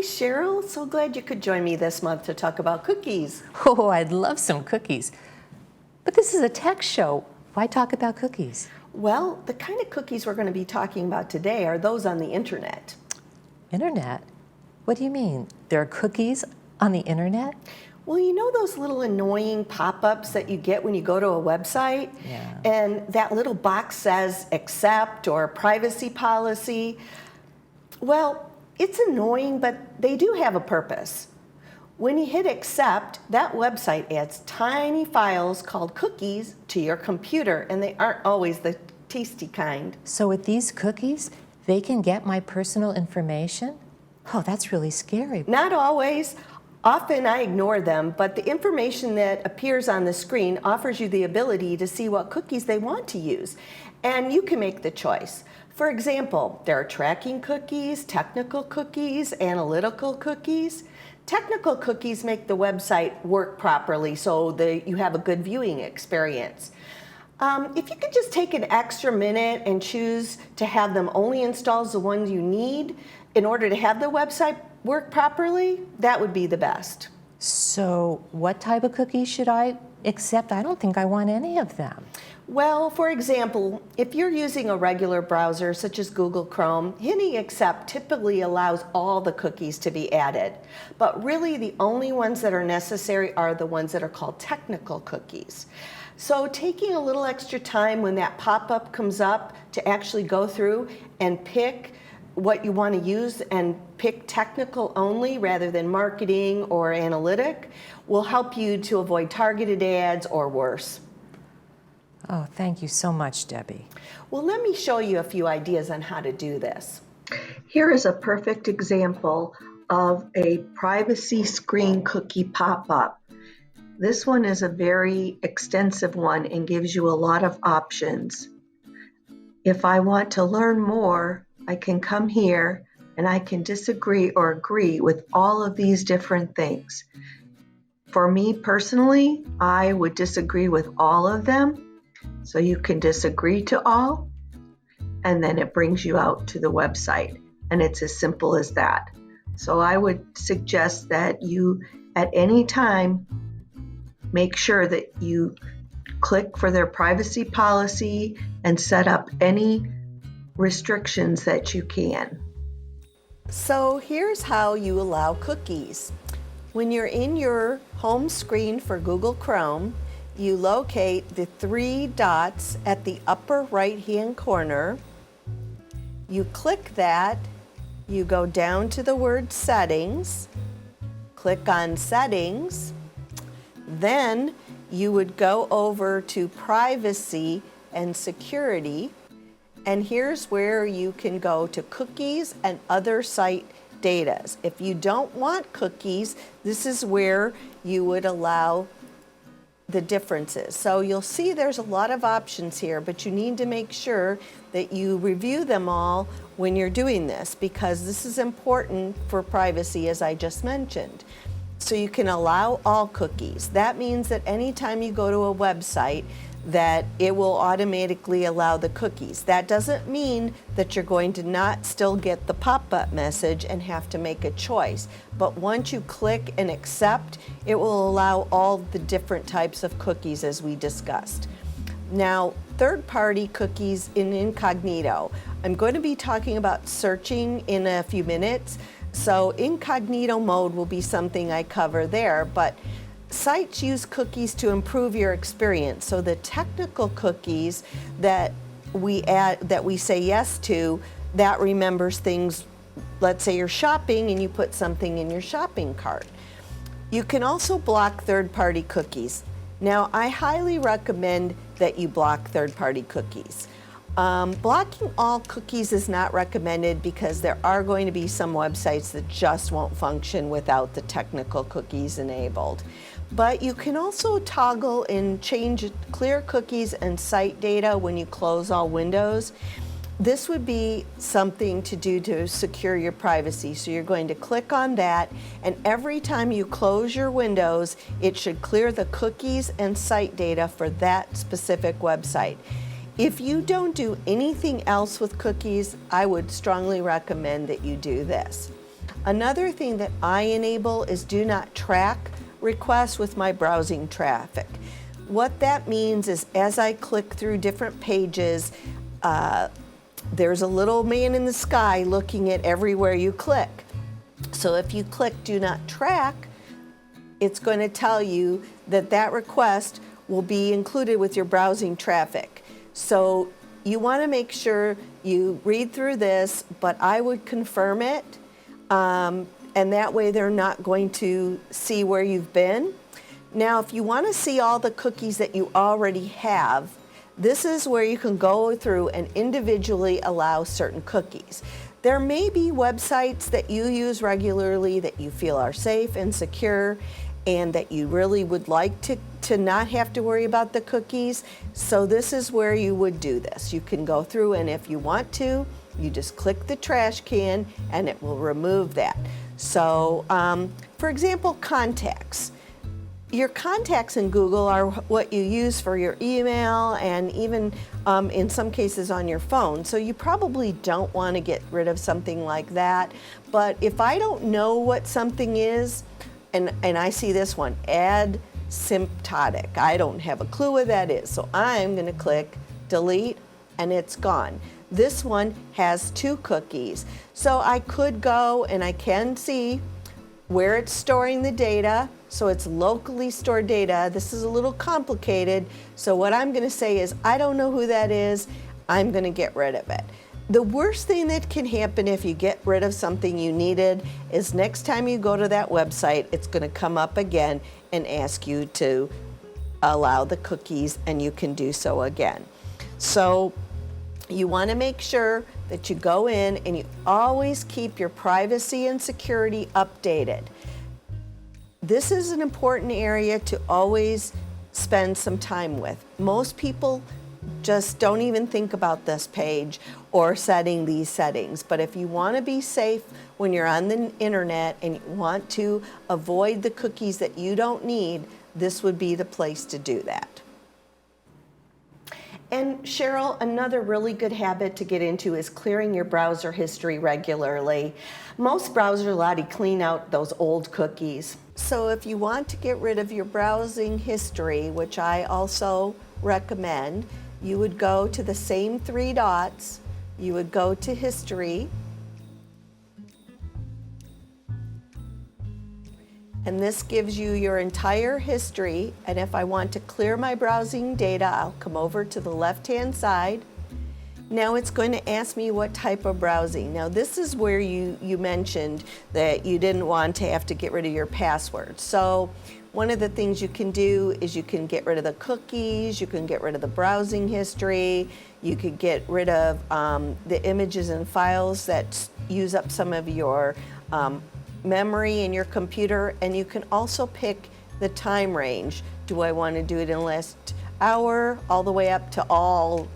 Cheryl. So glad you could join me this month to talk about cookies. Oh, I'd love some cookies. But this is a tech show. Why talk about cookies? Well, the kind of cookies we're going to be talking about today are those on the internet. Internet? What do you mean? There are cookies on the internet? Well, you know those little annoying pop-ups that you get when you go to a website? Yeah. And that little box says accept or privacy policy. Well, it's annoying, but they do have a purpose. When you hit accept, that website adds tiny files called cookies to your computer, and they aren't always the tasty kind. So with these cookies, they can get my personal information? Oh, that's really scary. Not always. Often I ignore them, but the information that appears on the screen offers you the ability to see what cookies they want to use, and you can make the choice. For example, there are tracking cookies, technical cookies, analytical cookies. Technical cookies make the website work properly so that you have a good viewing experience. If you could just take an extra minute and choose to have them only install the ones you need in order to have the website work properly, that would be the best. So what type of cookies should I accept? I don't think I want any of them. Well, for example, if you're using a regular browser such as Google Chrome, hitting accept typically allows all the cookies to be added. But really the only ones that are necessary are the ones that are called technical cookies. So taking a little extra time when that pop-up comes up to actually go through and pick what you want to use and pick technical only rather than marketing or analytic will help you to avoid targeted ads or worse. Oh, thank you so much, Debbie. Well, let me show you a few ideas on how to do this. Here is a perfect example of a privacy screen cookie pop-up. This one is a very extensive one and gives you a lot of options. If I want to learn more, I can come here and I can disagree or agree with all of these different things. For me personally, I would disagree with all of them. So you can disagree to all, and then it brings you out to the website. And it's as simple as that. So I would suggest that you, at any time, make sure that you click for their privacy policy and set up any restrictions that you can. So here's how you allow cookies. When you're in your home screen for Google Chrome, you locate the three dots at the upper right-hand corner. You click that, you go down to the word Settings, click on Settings, then you would go over to Privacy and Security, and here's where you can go to Cookies and Other Site Data. If you don't want cookies, this is where you would allow the differences. So you'll see there's a lot of options here, but you need to make sure that you review them all when you're doing this, because this is important for privacy, as I just mentioned. So you can allow all cookies. That means that anytime you go to a website, that it will automatically allow the cookies. That doesn't mean that you're going to not still get the pop-up message and have to make a choice. But once you click and accept, it will allow all the different types of cookies as we discussed. Now, third-party cookies in incognito. I'm going to be talking about searching in a few minutes. So incognito mode will be something I cover there, but sites use cookies to improve your experience. So the technical cookies that we add, that we say yes to, that remembers things. Let's say you're shopping and you put something in your shopping cart. You can also block third-party cookies. Now, I highly recommend that you block third-party cookies. Blocking all cookies is not recommended because there are going to be some websites that just won't function without the technical cookies enabled. But you can also toggle and change clear cookies and site data when you close all windows. This would be something to do to secure your privacy. So you're going to click on that, and every time you close your windows, it should clear the cookies and site data for that specific website. If you don't do anything else with cookies, I would strongly recommend that you do this. Another thing that I enable is do not track requests with my browsing traffic. What that means is as I click through different pages, there's a little man in the sky looking at everywhere you click. So if you click do not track, it's going to tell you that that request will be included with your browsing traffic. So you want to make sure you read through this, but I would confirm it, and that way they're not going to see where you've been. Now, if you want to see all the cookies that you already have, this is where you can go through and individually allow certain cookies. There may be websites that you use regularly that you feel are safe and secure and that you really would like to not have to worry about the cookies. So this is where you would do this. You can go through, and if you want to, you just click the trash can and it will remove that. So for example, contacts. Your contacts in Google are what you use for your email and even in some cases on your phone. So you probably don't want to get rid of something like that. But if I don't know what something is, and I see this one, add symptotic. I don't have a clue what that is. So I'm going to click delete and it's gone. This one has 2 cookies. So I could go and I can see where it's storing the data. So it's locally stored data. This is a little complicated. So what I'm going to say is, I don't know who that is. I'm going to get rid of it. The worst thing that can happen if you get rid of something you needed is next time you go to that website, it's going to come up again and ask you to allow the cookies, and you can do so again. So you want to make sure that you go in and you always keep your privacy and security updated. This is an important area to always spend some time with. Most people just don't even think about this page or setting these settings. But if you want to be safe when you're on the internet and you want to avoid the cookies that you don't need, this would be the place to do that. And Cheryl, another really good habit to get into is clearing your browser history regularly. Most browsers allow you to clean out those old cookies. So if you want to get rid of your browsing history, which I also recommend, you would go to the same 3 dots, you would go to history, and this gives you your entire history. And if I want to clear my browsing data, I'll come over to the left-hand side. Now it's going to ask me what type of browsing. Now this is where you mentioned that you didn't want to have to get rid of your password. So one of the things you can do is you can get rid of the cookies, you can get rid of the browsing history, you could get rid of the images and files that use up some of your memory in your computer, and you can also pick the time range. Do I want to do it in the last hour all the way up to all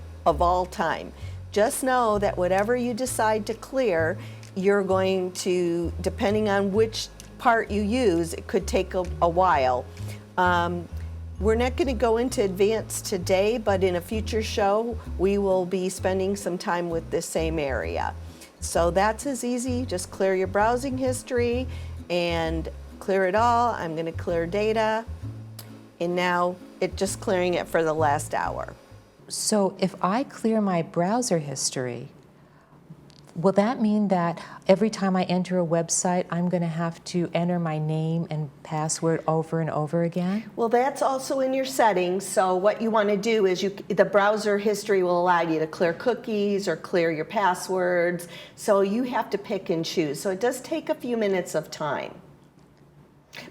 time? Just know that whatever you decide to clear, you're going to, depending on which part you use, it could take a while. We're not going to go into advanced today, but in a future show, we will be spending some time with this same area. So that's as easy. Just clear your browsing history and clear it all. I'm going to clear data, and now it's just clearing it for the last hour. So if I clear my browser history, will that mean that every time I enter a website, I'm going to have to enter my name and password over and over again? Well, that's also in your settings. So what you want to do is the browser history will allow you to clear cookies or clear your passwords. So you have to pick and choose. So it does take a few minutes of time.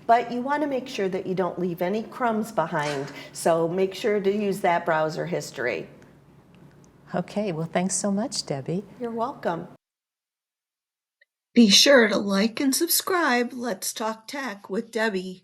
But you want to make sure that you don't leave any crumbs behind. So make sure to use that browser history. Okay, well, thanks so much, Debbie. You're welcome. Be sure to like and subscribe. Let's Talk Tech with Debbie.